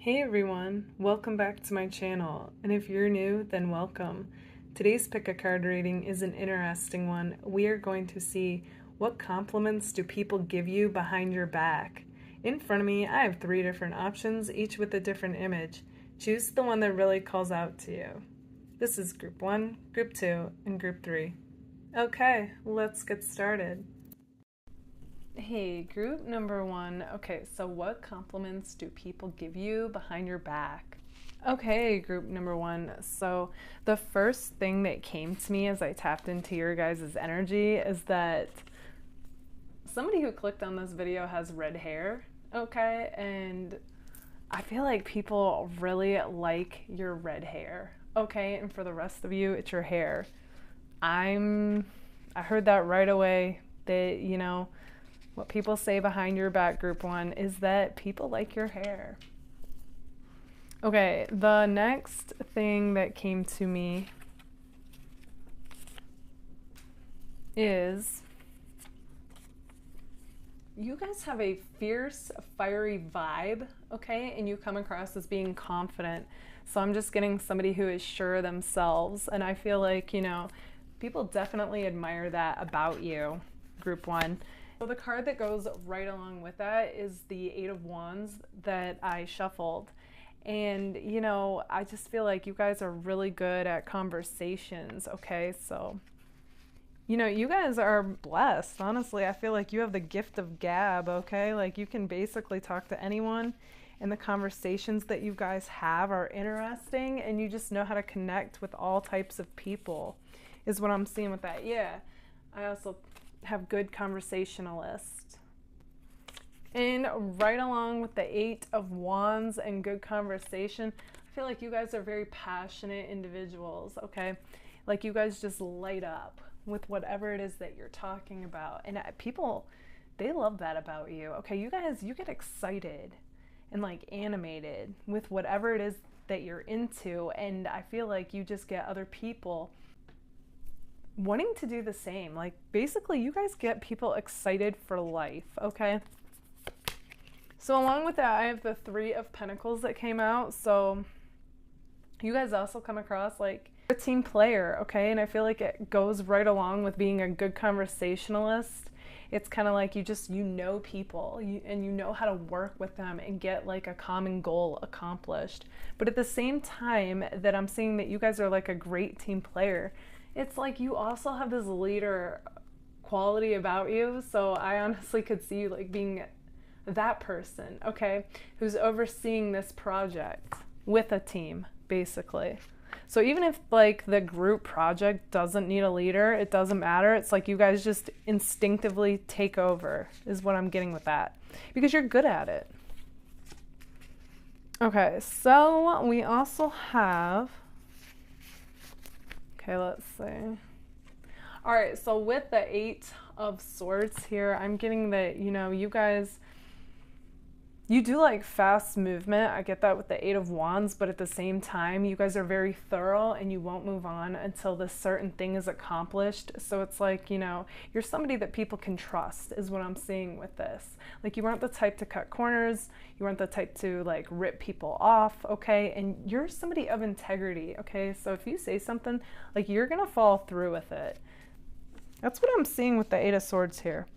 Hey everyone, welcome back to my channel, and if you're new, then welcome. Today's pick a card reading is an interesting one. We are going to see what compliments do people give you behind your back. In front of me, I have 3 different options, each with a different image. Choose the one that really calls out to you. This is Group 1, Group 2, and Group 3. Okay, let's get started. Hey, group number 1. Okay, so what compliments do people give you behind your back? Okay, group number 1. So the first thing that came to me as I tapped into your guys' energy is that somebody who clicked on this video has red hair, okay? And I feel like people really like your red hair, okay? And for the rest of you, it's your hair. I heard that right away that, what people say behind your back, group 1, is that people like your hair. Okay, the next thing that came to me is you guys have a fierce, fiery vibe, okay? And you come across as being confident. So I'm just getting somebody who is sure of themselves. And I feel like, people definitely admire that about you, group 1. So the card that goes right along with that is the 8 of Wands that I shuffled. And, I just feel like you guys are really good at conversations, okay? So, you guys are blessed, honestly. I feel like you have the gift of gab, okay? Like, you can basically talk to anyone, and the conversations that you guys have are interesting, and you just know how to connect with all types of people, is what I'm seeing with that. Yeah, I also have good conversationalist. And right along with the 8 of Wands and good conversation, I feel like you guys are very passionate individuals, okay? Like you guys just light up with whatever it is that you're talking about. And people, they love that about you, okay? You guys, you get excited and like animated with whatever it is that you're into. And I feel like you just get other people wanting to do the same. Like basically you guys get people excited for life, okay? So along with that, I have the 3 of Pentacles that came out. So you guys also come across like a team player, okay? And I feel like it goes right along with being a good conversationalist. It's kind of like you know people and you know how to work with them and get like a common goal accomplished. But at the same time that I'm seeing that you guys are like a great team player, it's like you also have this leader quality about you. So I honestly could see you like being that person, okay, who's overseeing this project with a team, basically. So even if like the group project doesn't need a leader, it doesn't matter. It's like you guys just instinctively take over, is what I'm getting with that, because you're good at it. Okay, so we also have, okay, let's see. All right, so with the 8 of Swords here, I'm getting that, you guys, you do like fast movement. I get that with the 8 of Wands, but at the same time, you guys are very thorough and you won't move on until this certain thing is accomplished. So it's like, you're somebody that people can trust, is what I'm seeing with this. Like you aren't the type to cut corners. You aren't the type to like rip people off, okay? And you're somebody of integrity, okay? So if you say something, like you're gonna follow through with it. That's what I'm seeing with the 8 of Swords here.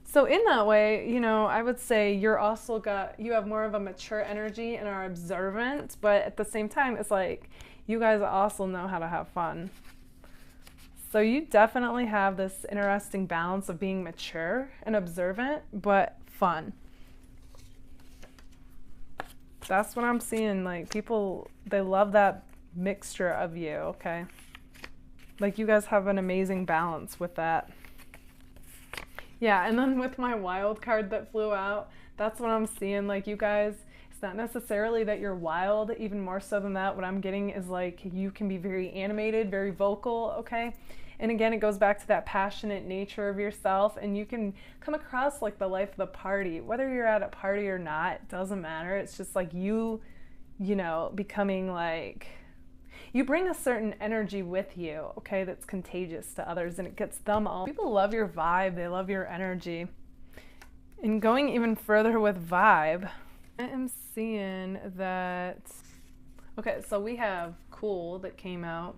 So in that way, I would say you have more of a mature energy and are observant, but at the same time, it's like you guys also know how to have fun. So you definitely have this interesting balance of being mature and observant, but fun. That's what I'm seeing. Like people, they love that mixture of you, okay? Like you guys have an amazing balance with that. Yeah, and then with my wild card that flew out, that's what I'm seeing. Like you guys, it's not necessarily that you're wild, even more so than that. What I'm getting is like you can be very animated, very vocal, okay? And again, it goes back to that passionate nature of yourself, and you can come across like the life of the party. Whether you're at a party or not, doesn't matter. It's just like you becoming like, you bring a certain energy with you, okay, that's contagious to others, and it gets them all. People love your vibe, they love your energy. And going even further with vibe, I am seeing that, okay, so we have cool that came out.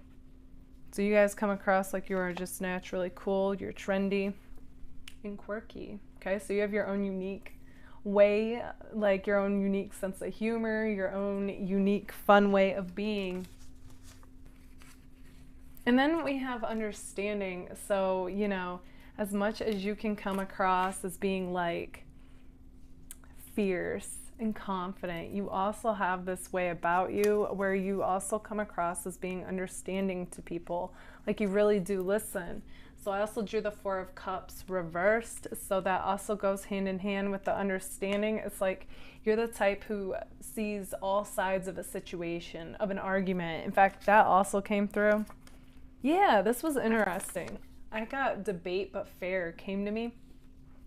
So you guys come across like you are just naturally cool, you're trendy and quirky. Okay, so you have your own unique way, like your own unique sense of humor, your own unique fun way of being. And then we have understanding. So, you know, as much as you can come across as being like fierce and confident, you also have this way about you where you also come across as being understanding to people. Like you really do listen. So I also drew the Four of Cups reversed. So that also goes hand in hand with the understanding. It's like you're the type who sees all sides of a situation, of an argument. In fact, that also came through. Yeah, this was interesting. I got debate but fair came to me.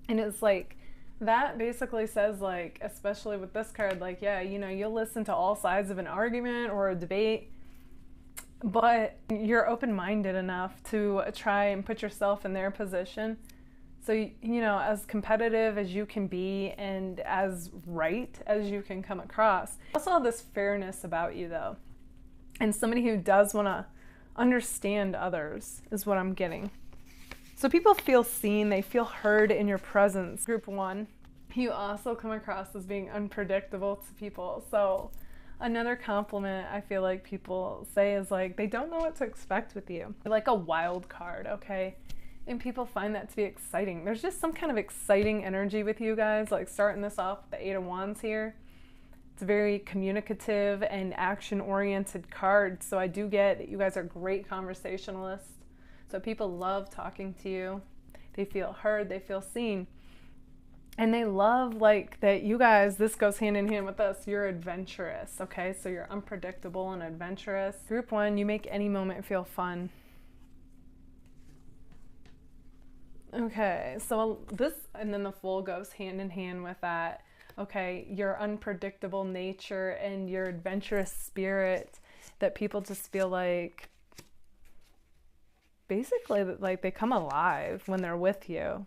And it's like, that basically says like, especially with this card, like, yeah, you know, you'll listen to all sides of an argument or a debate, but you're open-minded enough to try and put yourself in their position. So, you know, as competitive as you can be and as right as you can come across. Also have this fairness about you though. And somebody who does want to understand others is what I'm getting. So people feel seen, they feel heard in your presence. Group 1, you also come across as being unpredictable to people. So another compliment I feel like people say is like, they don't know what to expect with you. You're like a wild card, okay? And people find that to be exciting. There's just some kind of exciting energy with you guys, like starting this off with the Eight of Wands here. It's a very communicative and action-oriented card, so I do get that you guys are great conversationalists. So people love talking to you. They feel heard, they feel seen. And they love like that you guys, this goes hand in hand with us, you're adventurous, okay? So you're unpredictable and adventurous. Group 1, you make any moment feel fun. Okay, so this, and then the Fool goes hand in hand with that. Okay, your unpredictable nature and your adventurous spirit that people just feel like, basically like they come alive when they're with you.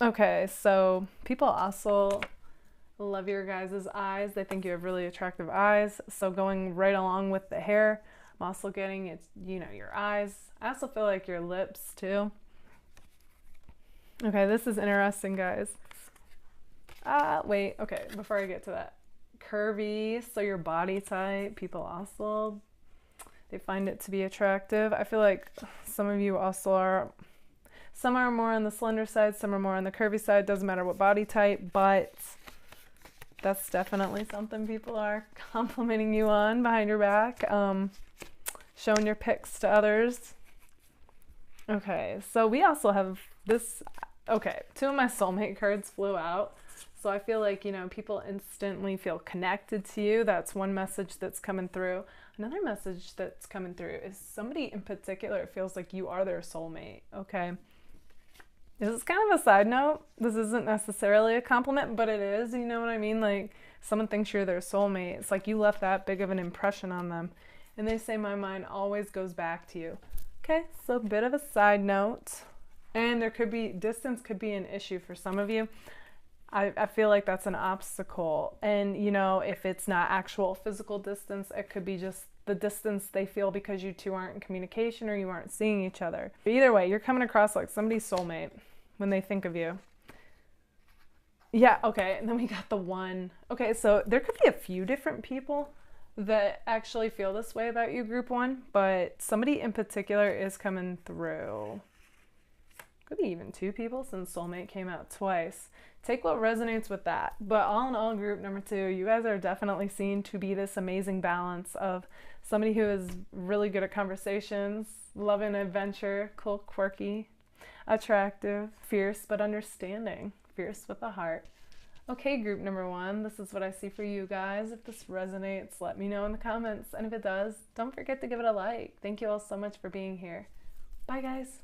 Okay, so people also love your guys' eyes. They think you have really attractive eyes. So going right along with the hair, I'm also getting it's, you know, your eyes. I also feel like your lips too. Okay, this is interesting, guys. Wait, okay, before I get to that. Curvy, so your body type, people also, they find it to be attractive. I feel like some of you also are, some are more on the slender side, some are more on the curvy side, doesn't matter what body type, but that's definitely something people are complimenting you on behind your back, showing your pics to others. Okay, so we also have this, okay, 2 of my soulmate cards flew out. So I feel like, you know, people instantly feel connected to you. That's one message that's coming through. Another message that's coming through is somebody in particular feels like you are their soulmate, okay? This is kind of a side note. This isn't necessarily a compliment, but it is, you know what I mean? Like, someone thinks you're their soulmate. It's like you left that big of an impression on them. And they say, my mind always goes back to you. Okay, so a bit of a side note. And there could be, distance could be an issue for some of you. I feel like that's an obstacle. And, you know, if it's not actual physical distance, it could be just the distance they feel because you two aren't in communication or you aren't seeing each other. But either way, you're coming across like somebody's soulmate when they think of you. Yeah, okay, and then we got the 1. Okay, so there could be a few different people that actually feel this way about you, group 1, but somebody in particular is coming through. Could be even 2 people since soulmate came out twice. Take what resonates with that. But all in all, group number 2, you guys are definitely seen to be this amazing balance of somebody who is really good at conversations, loving adventure, cool, quirky, attractive, fierce but understanding, fierce with a heart. Okay, group number 1, this is what I see for you guys. If this resonates, let me know in the comments. And if it does, don't forget to give it a like. Thank you all so much for being here. Bye, guys.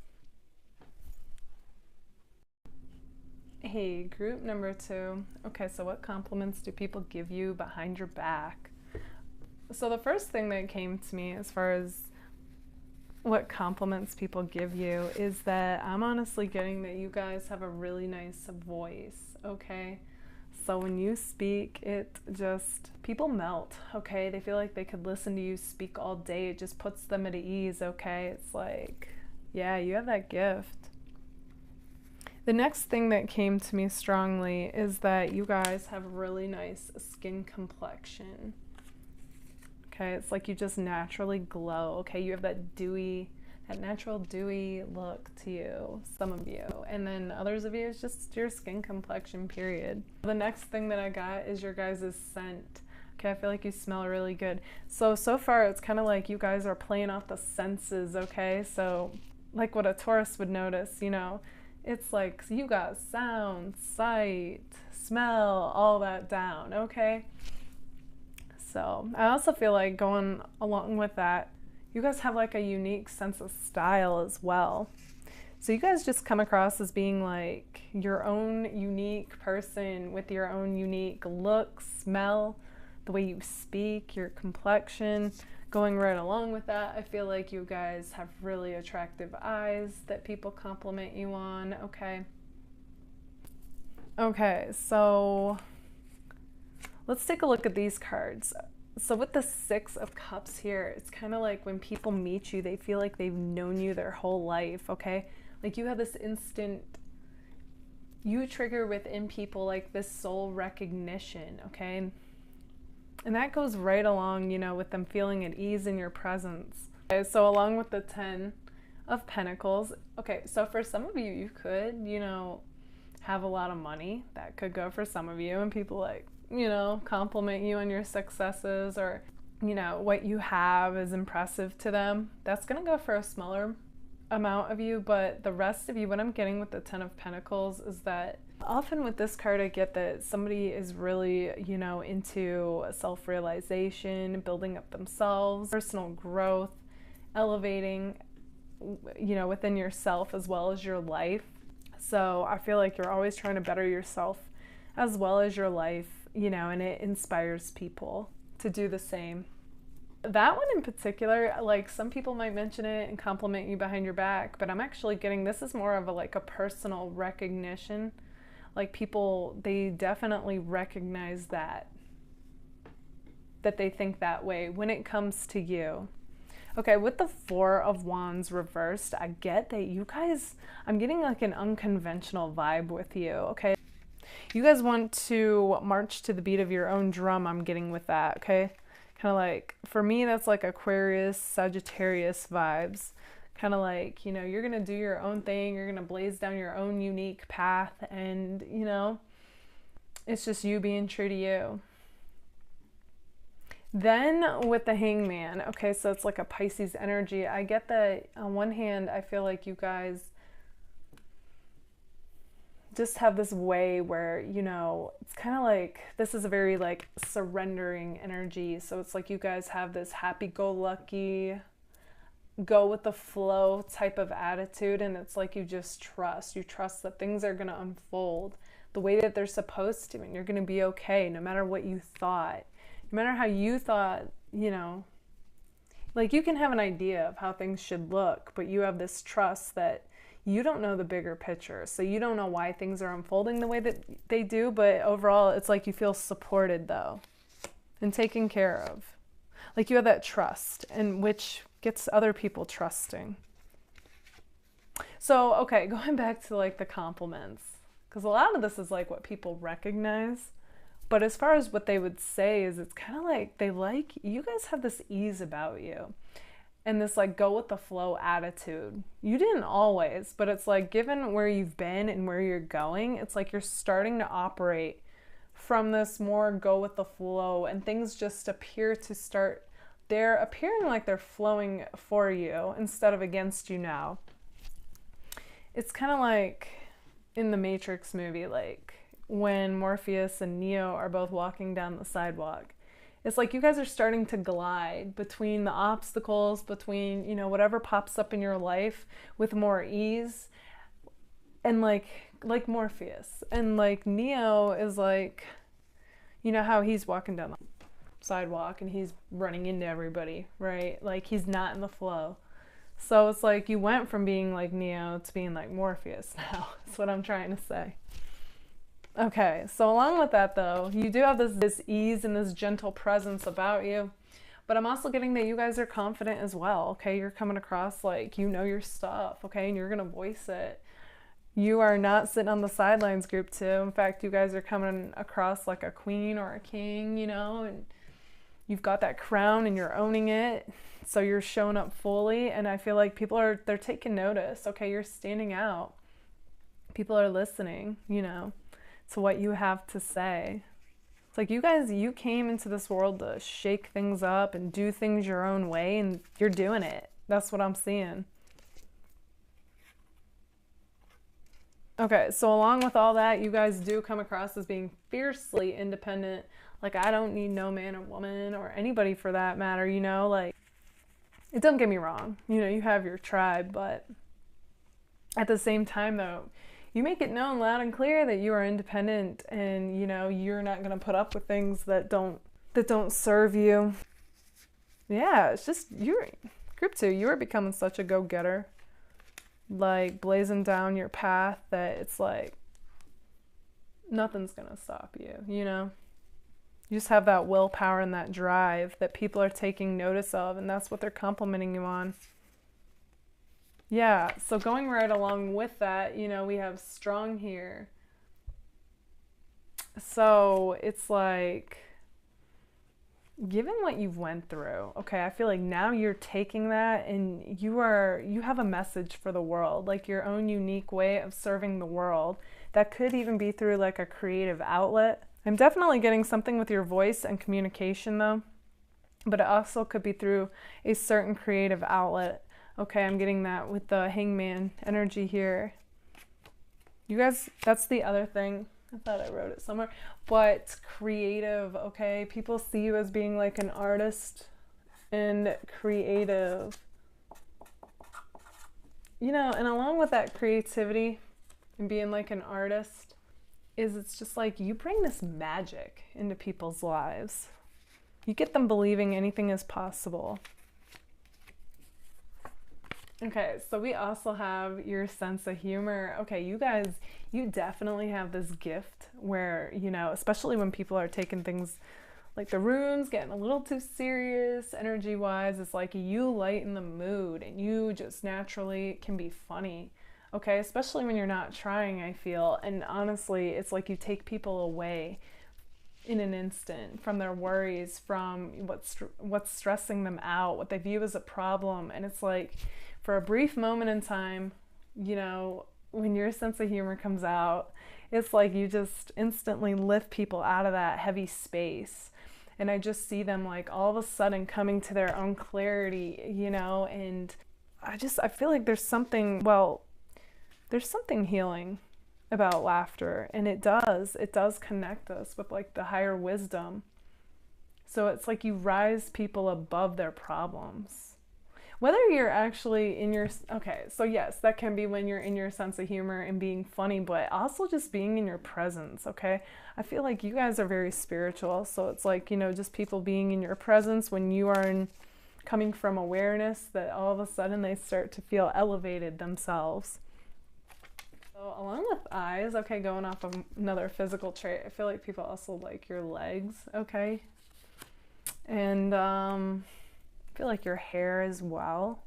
Hey, group number 2. Okay, so what compliments do people give you behind your back? So the first thing that came to me as far as what compliments people give you is that I'm honestly getting that you guys have a really nice voice, okay? So when you speak, it just, people melt, okay? They feel like they could listen to you speak all day. It just puts them at ease, okay? It's like, yeah, you have that gift. The next thing that came to me strongly is that you guys have really nice skin complexion. Okay, it's like you just naturally glow, okay? You have that dewy, that natural dewy look to you, some of you. And then others of you, it's just your skin complexion, period. The next thing that I got is your guys' scent. Okay, I feel like you smell really good. So far, it's kind of like you guys are playing off the senses, okay? So, like what a Taurus would notice, you know, it's like you got sound, sight, smell, all that down, okay? So I also feel like going along with that, you guys have like a unique sense of style as well. So you guys just come across as being like your own unique person with your own unique look, smell, the way you speak, your complexion. Going right along with that, I feel like you guys have really attractive eyes that people compliment you on, okay? Okay, so let's take a look at these cards. So with the Six of Cups here, it's kind of like when people meet you, they feel like they've known you their whole life, okay? Like you have this instant, you trigger within people like this soul recognition, okay? And that goes right along, you know, with them feeling at ease in your presence. Okay, so along with the 10 of Pentacles, okay, so for some of you, you could, you know, have a lot of money. That could go for some of you, and people like, you know, compliment you on your successes, or, you know, what you have is impressive to them. That's going to go for a smaller amount of you, but the rest of you, what I'm getting with the 10 of Pentacles is that often with this card, I get that somebody is really, you know, into self-realization, building up themselves, personal growth, elevating, you know, within yourself as well as your life. So I feel like you're always trying to better yourself as well as your life, you know, and it inspires people to do the same. That one in particular, like some people might mention it and compliment you behind your back, but I'm actually getting, this is more of a like a personal recognition. Like people, they definitely recognize that they think that way when it comes to you. Okay, with the Four of Wands reversed, I get that you guys, I'm getting like an unconventional vibe with you, okay? You guys want to march to the beat of your own drum, I'm getting with that, okay? Kind of like, for me, that's like Aquarius, Sagittarius vibes. Kind of like, you know, you're going to do your own thing. You're going to blaze down your own unique path. And, you know, it's just you being true to you. Then with the Hangman, okay, so it's like a Pisces energy. I get that on one hand, I feel like you guys just have this way where, you know, it's kind of like, this is a very like surrendering energy. So it's like you guys have this happy-go-lucky, go with the flow type of attitude, and it's like you just trust. You trust that things are going to unfold the way that they're supposed to, and you're going to be okay no matter what you thought. No matter how you thought, you know, like you can have an idea of how things should look, but you have this trust that you don't know the bigger picture. So you don't know why things are unfolding the way that they do, but overall it's like you feel supported though and taken care of. Like you have that trust, and which gets other people trusting. So, okay, going back to like the compliments, because a lot of this is like what people recognize. But as far as what they would say is, it's kind of like they like, you guys have this ease about you and this like go with the flow attitude. You didn't always, but it's like given where you've been and where you're going, it's like you're starting to operate from this more go with the flow, and things just appear to start, they're appearing like they're flowing for you instead of against you now. It's kind of like in the Matrix movie, like when Morpheus and Neo are both walking down the sidewalk. It's like you guys are starting to glide between the obstacles, between, you know, whatever pops up in your life with more ease. And like Morpheus. And like Neo is like, you know how he's walking down the sidewalk and he's running into everybody, right? Like he's not in the flow. So it's like you went from being like Neo to being like Morpheus now. That's what I'm trying to say. Okay, so along with that though, you do have this ease and this gentle presence about you. But I'm also getting that you guys are confident as well, okay? You're coming across like you know your stuff, okay? And you're going to voice it. You are not sitting on the sidelines, group 2. In fact, you guys are coming across like a queen or a king, you know, and you've got that crown and you're owning it. So you're showing up fully, and I feel like they're taking notice, okay? You're standing out. People are listening, you know, to what you have to say. It's like you came into this world to shake things up and do things your own way, and you're doing it. That's what I'm seeing. Okay, so along with all that, you guys do come across as being fiercely independent. Like, I don't need no man or woman or anybody for that matter, you know? Like, it don't get me wrong. You know, you have your tribe, but at the same time, though, you make it known loud and clear that you are independent and, you know, you're not going to put up with things that don't serve you. Yeah, it's just, group 2, you are becoming such a go-getter. Like blazing down your path that it's like nothing's gonna stop you, you know? You just have that willpower and that drive that people are taking notice of, and that's what they're complimenting you on. Yeah, so going right along with that, you know, we have strong here. So it's like, given what you've went through, okay, I feel like now you're taking that and you have a message for the world, like your own unique way of serving the world. That could even be through like a creative outlet. I'm definitely getting something with your voice and communication though, but it also could be through a certain creative outlet. Okay, I'm getting that with the hangman energy here. You guys, that's the other thing. I thought I wrote it somewhere, but creative, okay? People see you as being like an artist and creative. You know, and along with that creativity and being like an artist it's just like you bring this magic into people's lives. You get them believing anything is possible. Okay, so we also have your sense of humor. Okay, you guys, you definitely have this gift where, you know, especially when people are taking things like the room's getting a little too serious energy-wise, it's like you lighten the mood and you just naturally can be funny. Okay, especially when you're not trying, I feel. And honestly, it's like you take people away in an instant from their worries, from what's stressing them out, what they view as a problem. And it's like, for a brief moment in time, you know, when your sense of humor comes out, it's like you just instantly lift people out of that heavy space. And I just see them like all of a sudden coming to their own clarity, you know, and I feel like there's something healing about laughter, and it does connect us with like the higher wisdom. So it's like you rise people above their problems. Whether you're actually in your, okay, so yes, that can be when you're in your sense of humor and being funny, but also just being in your presence, okay? I feel like you guys are very spiritual, so it's like, you know, just people being in your presence when you are coming from awareness that all of a sudden they start to feel elevated themselves. So along with eyes, okay, going off of another physical trait, I feel like people also like your legs, okay? And, I feel like your hair as well.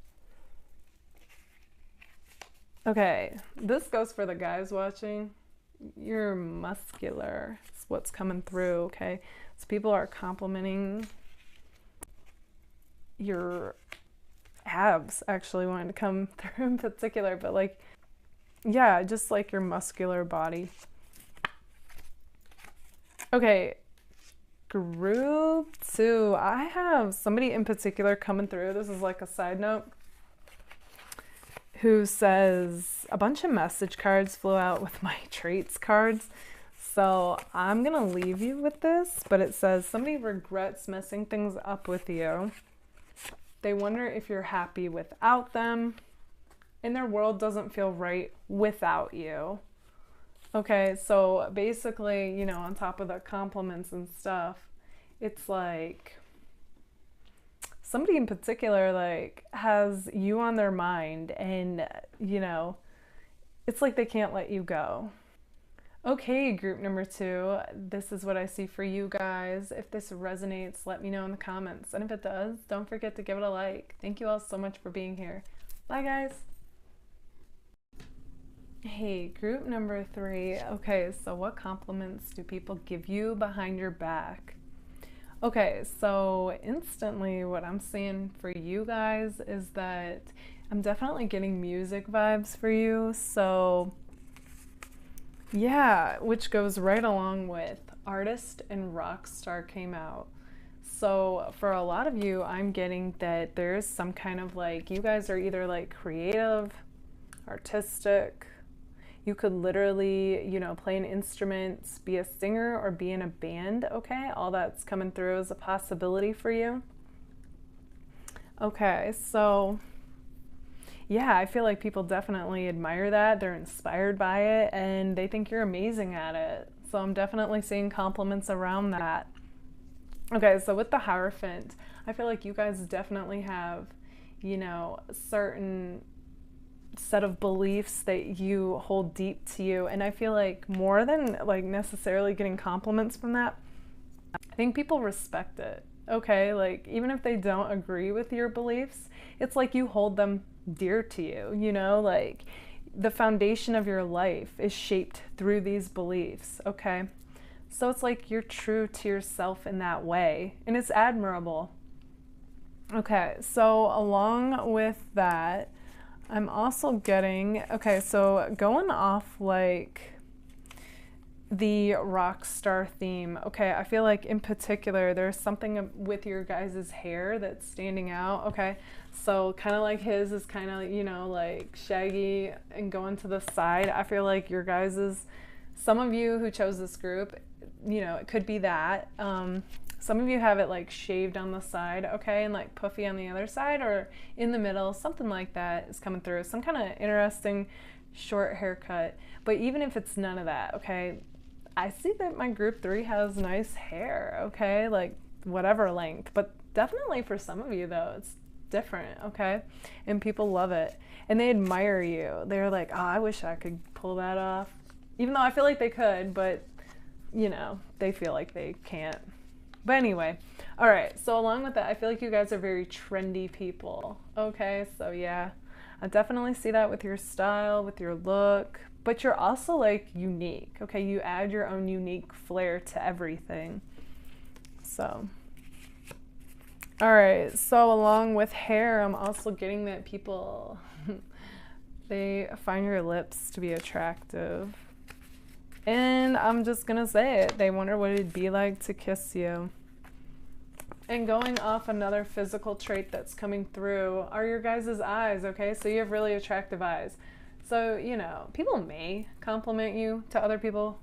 Okay, this goes for the guys watching. You're muscular. It's what's coming through, okay? So people are complimenting your abs, actually wanting to come through in particular, but like, yeah, just like your muscular body. Okay. Group 2, I have somebody in particular coming through. This is like a side note, who says a bunch of message cards flew out with my traits cards. So I'm gonna leave you with this, but it says somebody regrets messing things up with you. They wonder if you're happy without them, and their world doesn't feel right without you. Okay, so basically, you know, on top of the compliments and stuff, it's like somebody in particular like has you on their mind, and it's like they can't let you go. Okay, group number 2, this is what I see for you guys. If this resonates, let me know in the comments. And if it does, don't forget to give it a like. Thank you all so much for being here. Bye, guys. Hey, group number 3. Okay, so what compliments do people give you behind your back? Okay, so instantly what I'm seeing for you guys is that I'm definitely getting music vibes for you. So yeah, which goes right along with artist and rock star came out. So for a lot of you, I'm getting that there's some kind of like, you guys are either like creative, artistic. You could literally, play an instrument, be a singer, or be in a band, okay? All that's coming through as a possibility for you. Okay, so yeah, I feel like people definitely admire that. They're inspired by it, and they think you're amazing at it. So I'm definitely seeing compliments around that. Okay, so with the Hierophant, I feel like you guys definitely have, a certain set of beliefs that you hold deep to you. And I feel like more than like necessarily getting compliments from that, I think people respect it. Okay, like even if they don't agree with your beliefs, it's like you hold them dear to you, like the foundation of your life is shaped through these beliefs, okay? So it's like you're true to yourself in that way, and it's admirable. Okay, so along with that, I'm also getting, okay, so going off like the rock star theme. Okay, I feel like in particular there's something with your guys' hair that's standing out. Okay, so kind of like his is kind of, like shaggy and going to the side. I feel like your guys', some of you who chose this group, it could be that. Some of you have it like shaved on the side, okay, and like puffy on the other side, or in the middle, something like that is coming through. Some kind of interesting short haircut. But even if it's none of that, okay, I see that my group 3 has nice hair, okay, like whatever length. But definitely for some of you though, it's different, okay, and people love it and they admire you. They're like, oh, I wish I could pull that off, even though I feel like they could, but they feel like they can't. But anyway, all right, so along with that, I feel like you guys are very trendy people, okay? So yeah, I definitely see that with your style, with your look, but you're also like unique, okay? You add your own unique flair to everything. So, all right, so along with hair, I'm also getting that people, they find your lips to be attractive. And I'm just gonna say it, they wonder what it'd be like to kiss you. And going off another physical trait that's coming through are your guys' eyes, okay? So you have really attractive eyes. So, people may compliment you to other people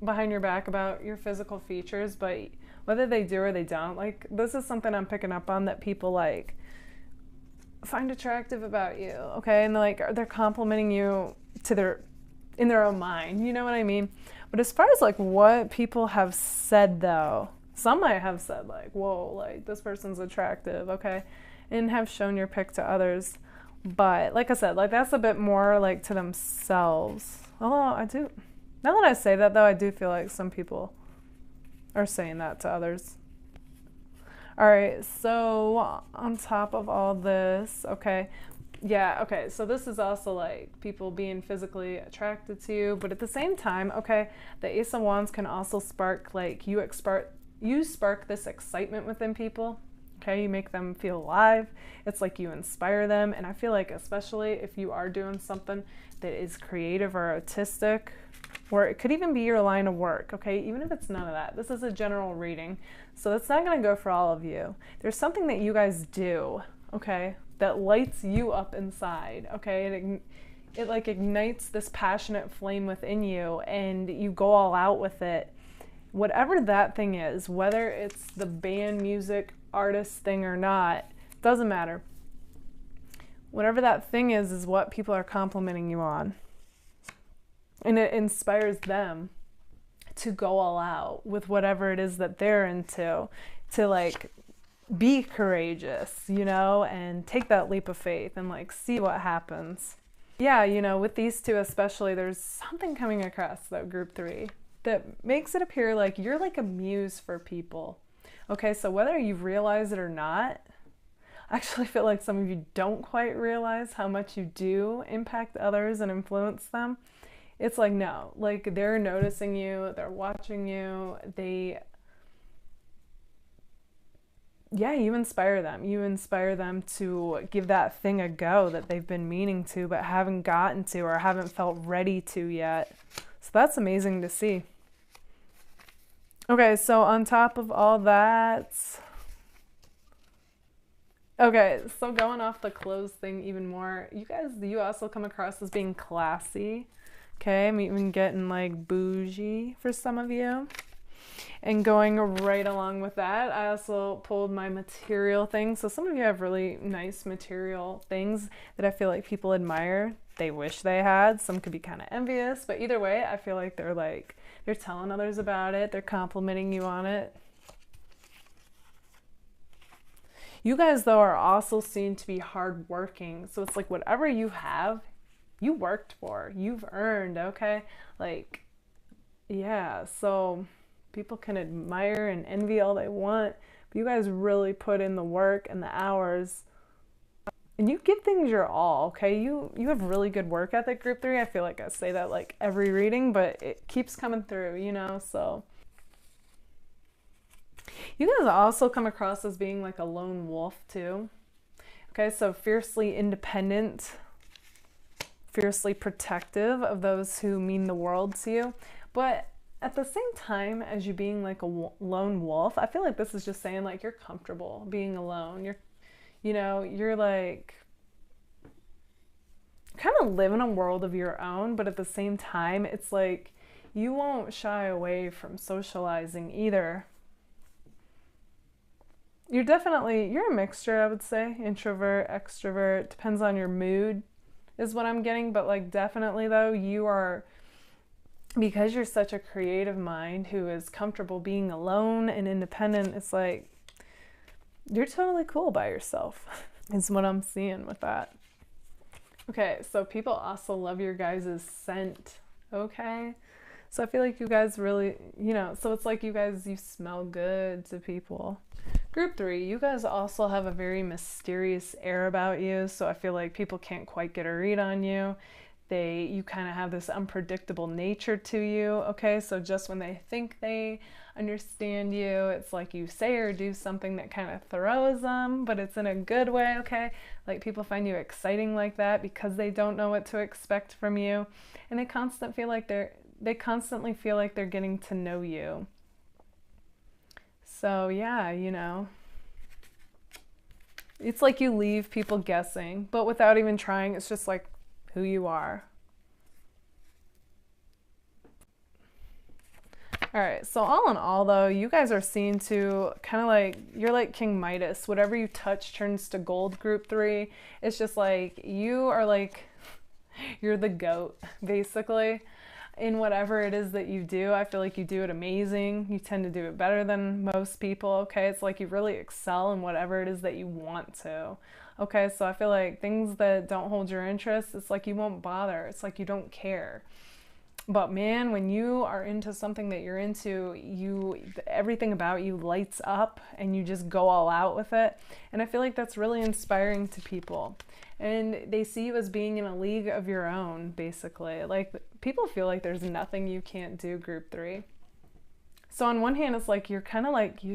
behind your back about your physical features, but whether they do or they don't, like, this is something I'm picking up on that people, like, find attractive about you, okay? And, they're complimenting you in their own mind, you know what I mean? But as far as, like, what people have said, though, some might have said, like, whoa, like, this person's attractive, okay? And have shown your pic to others. But, like I said, like, that's a bit more, like, to themselves. Although, now that I say that, though, I do feel like some people are saying that to others. All right, so on top of all this, okay, yeah, okay, so this is also like people being physically attracted to you, but at the same time, okay, the Ace of Wands can also spark, like, you spark this excitement within people, okay? You make them feel alive. It's like you inspire them, and I feel like especially if you are doing something that is creative or artistic, or it could even be your line of work, okay? Even if it's none of that. This is a general reading, so that's not going to go for all of you. There's something that you guys do, okay, that lights you up inside, okay? It like ignites this passionate flame within you, and you go all out with it. Whatever that thing is, whether it's the band, music, artist thing or not, doesn't matter. Whatever that thing is what people are complimenting you on. And it inspires them to go all out with whatever it is that they're into, to like be courageous, you know, and take that leap of faith and like see what happens. Yeah, you know, with these two especially, there's something coming across that group 3 that makes it appear like you're like a muse for people. Okay, so whether you realize it or not, I actually feel like some of you don't quite realize how much you do impact others and influence them. It's like, no, like they're noticing you, they're watching you, yeah, you inspire them. You inspire them to give that thing a go that they've been meaning to but haven't gotten to or haven't felt ready to yet. So that's amazing to see. Okay, so on top of all that, okay, so going off the clothes thing even more, you also come across as being classy. Okay, I'm even getting like bougie for some of you. And going right along with that, I also pulled my material things. So some of you have really nice material things that I feel like people admire. They wish they had. Some could be kind of envious, but either way, I feel like they're telling others about it. They're complimenting you on it. You guys, though, are also seen to be hardworking. So it's like whatever you have, you worked for, you've earned, okay? Like, yeah, so people can admire and envy all they want, but you guys really put in the work and the hours, and you give things your all, okay? You have really good work ethic, group 3. I feel like I say that like every reading, but it keeps coming through, you know, so. You guys also come across as being like a lone wolf too. Okay, so fiercely independent, fiercely protective of those who mean the world to you, but at the same time as you being like a lone wolf, I feel like this is just saying like you're comfortable being alone. You're like kind of live in a world of your own, but at the same time, it's like you won't shy away from socializing either. You're a mixture, I would say. Introvert, extrovert, depends on your mood is what I'm getting, but like definitely though, because you're such a creative mind who is comfortable being alone and independent, it's like you're totally cool by yourself is what I'm seeing with that. Okay, so people also love your guys' scent, okay? So I feel like you guys really, so it's like you smell good to people. Group 3, you guys also have a very mysterious air about you, so I feel like people can't quite get a read on you. You kind of have this unpredictable nature to you, okay? So just when they think they understand you, it's like you say or do something that kind of throws them, but it's in a good way, okay? Like people find you exciting like that because they don't know what to expect from you, and they constantly feel like they're getting to know you. So yeah, it's like you leave people guessing, but without even trying. It's just like who you are. All right, so all in all though, you guys are seen to kind of like, you're like King Midas. Whatever you touch turns to gold, group 3. It's just like, you're the GOAT, basically. In whatever it is that you do, I feel like you do it amazing. You tend to do it better than most people, okay? It's like you really excel in whatever it is that you want to. Okay, so I feel like things that don't hold your interest, it's like you won't bother. It's like you don't care. But man, when you are into something that you're into, everything about you lights up and you just go all out with it. And I feel like that's really inspiring to people. And they see you as being in a league of your own, basically. Like people feel like there's nothing you can't do, group 3. So on one hand, it's like you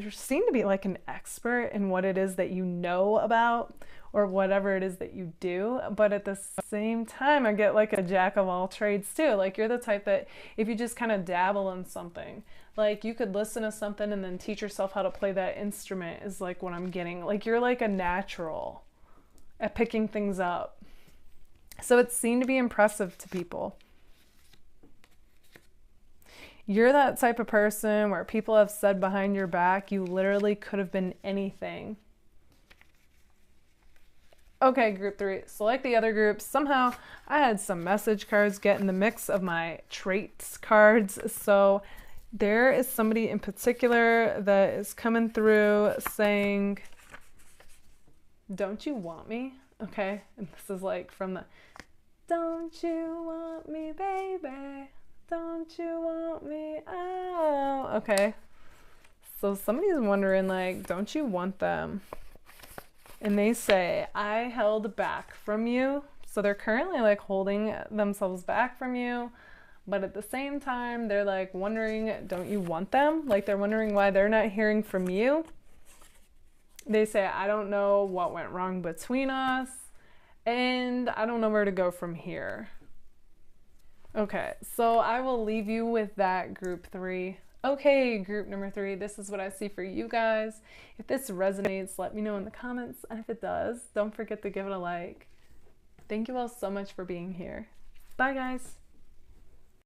seem to be like an expert in what it is that you know about or whatever it is that you do. But at the same time, I get like a jack of all trades too. Like you're the type that if you just kind of dabble in something, like you could listen to something and then teach yourself how to play that instrument is like what I'm getting. Like you're like a natural at picking things up. So it's seen to be impressive to people. You're that type of person where people have said behind your back, you literally could have been anything. Okay, group 3. So like the other groups, somehow I had some message cards get in the mix of my traits cards. So there is somebody in particular that is coming through saying, don't you want me? Okay, and this is like from the don't you want me, baby? Don't you want me? Oh, okay. So somebody's wondering, like, don't you want them? And they say, I held back from you. So they're currently like holding themselves back from you. But at the same time, they're like wondering, don't you want them? Like they're wondering why they're not hearing from you. They say, I don't know what went wrong between us. And I don't know where to go from here. Okay, so I will leave you with that group 3. Okay, group number 3, this is what I see for you guys. If this resonates, let me know in the comments. And if it does, don't forget to give it a like. Thank you all so much for being here. Bye, guys.